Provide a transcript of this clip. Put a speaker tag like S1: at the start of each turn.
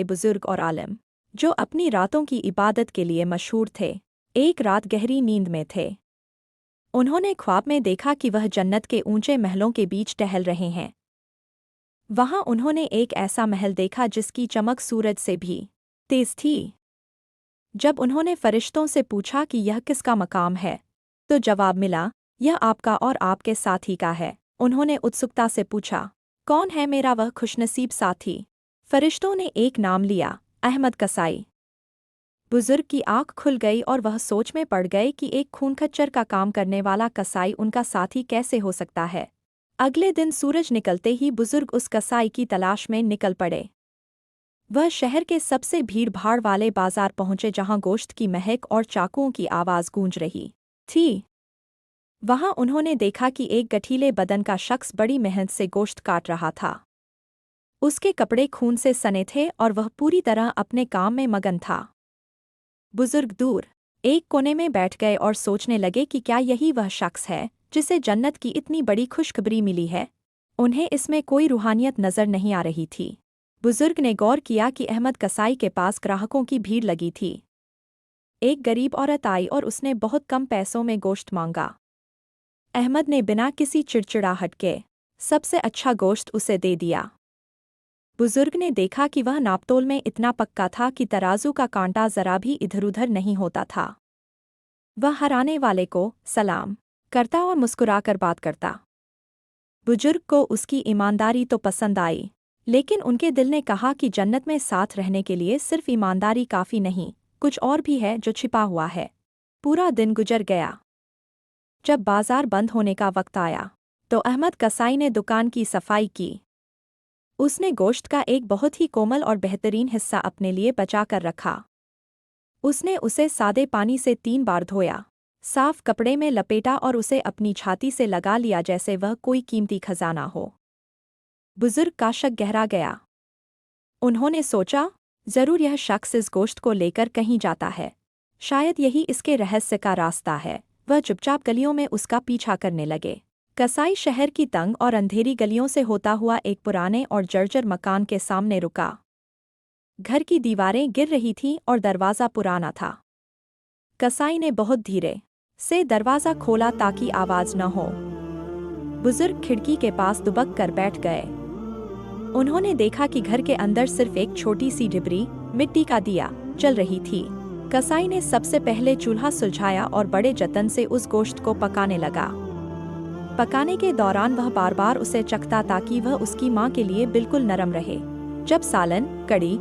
S1: बुजुर्ग और आलिम, जो अपनी रातों की इबादत के लिए मशहूर थे, एक रात गहरी नींद में थे। उन्होंने ख्वाब में देखा कि वह जन्नत के ऊंचे महलों के बीच टहल रहे हैं। वहां उन्होंने एक ऐसा महल देखा जिसकी चमक सूरज से भी तेज थी। जब उन्होंने फरिश्तों से पूछा कि यह किसका मकाम है, तो जवाब मिला, यह आपका और आपके साथी का है। उन्होंने उत्सुकता से पूछा, कौन है मेरा वह खुशनसीब साथी? फरिश्तों ने एक नाम लिया, अहमद कसाई। बुजुर्ग की आंख खुल गई और वह सोच में पड़ गए कि एक खूनखच्चर का काम करने वाला कसाई उनका साथी कैसे हो सकता है। अगले दिन सूरज निकलते ही बुजुर्ग उस कसाई की तलाश में निकल पड़े। वह शहर के सबसे भीड़-भाड़ वाले बाजार पहुंचे जहां गोश्त की महक और चाकुओं की आवाज गूंज रही थी। वहां उन्होंने देखा कि एक गठीले बदन का शख्स बड़ी मेहनत से गोश्त काट रहा था। उसके कपड़े खून से सने थे और वह पूरी तरह अपने काम में मगन था। बुजुर्ग दूर एक कोने में बैठ गए और सोचने लगे कि क्या यही वह शख्स है जिसे जन्नत की इतनी बड़ी खुशखबरी मिली है। उन्हें इसमें कोई रूहानियत नजर नहीं आ रही थी। बुजुर्ग ने गौर किया कि अहमद कसाई के पास ग्राहकों की भीड़ लगी थी। एक गरीब औरत आई और उसने बहुत कम पैसों में गोश्त मांगा। अहमद ने बिना किसी चिड़चिड़ाहट के सबसे अच्छा गोश्त उसे दे दिया। बुजुर्ग ने देखा कि वह नापतोल में इतना पक्का था कि तराजू का कांटा जरा भी इधर-उधर नहीं होता था। वह हराने वाले को सलाम करता और मुस्कुराकर बात करता। बुजुर्ग को उसकी ईमानदारी तो पसंद आई, लेकिन उनके दिल ने कहा कि जन्नत में साथ रहने के लिए सिर्फ ईमानदारी काफ़ी नहीं, कुछ और भी है जो छिपा हुआ है। पूरा दिन गुजर गया। जब बाजार बंद होने का वक्त आया, तो अहमद कसाई ने दुकान की सफाई की। उसने गोश्त का एक बहुत ही कोमल और बेहतरीन हिस्सा अपने लिए बचा कर रखा। उसने उसे सादे पानी से 3 बार धोया, साफ कपड़े में लपेटा और उसे अपनी छाती से लगा लिया जैसे वह कोई कीमती खजाना हो। बुजुर्ग का शक गहरा गया। उन्होंने सोचा, जरूर यह शख्स इस गोश्त को लेकर कहीं जाता है। शायद यही इसके रहस्य का रास्ता है। वह चुपचाप गलियों में उसका पीछा करने लगे। कसाई शहर की तंग और अंधेरी गलियों से होता हुआ एक पुराने और जर्जर मकान के सामने रुका। घर की दीवारें गिर रही थीं और दरवाज़ा पुराना था। कसाई ने बहुत धीरे से दरवाज़ा खोला ताकि आवाज़ न हो। बुजुर्ग खिड़की के पास दुबक कर बैठ गए। उन्होंने देखा कि घर के अंदर सिर्फ एक छोटी सी डिबरी मिट्टी का दिया जल रही थी। कसाई ने सबसे पहले चूल्हा सुलझाया और बड़े जतन से उस गोश्त को पकाने लगा। पकाने के दौरान वह बार बार उसे चखता ताकि वह उसकी माँ के लिए बिल्कुल नरम रहे। जब सालन, कड़ी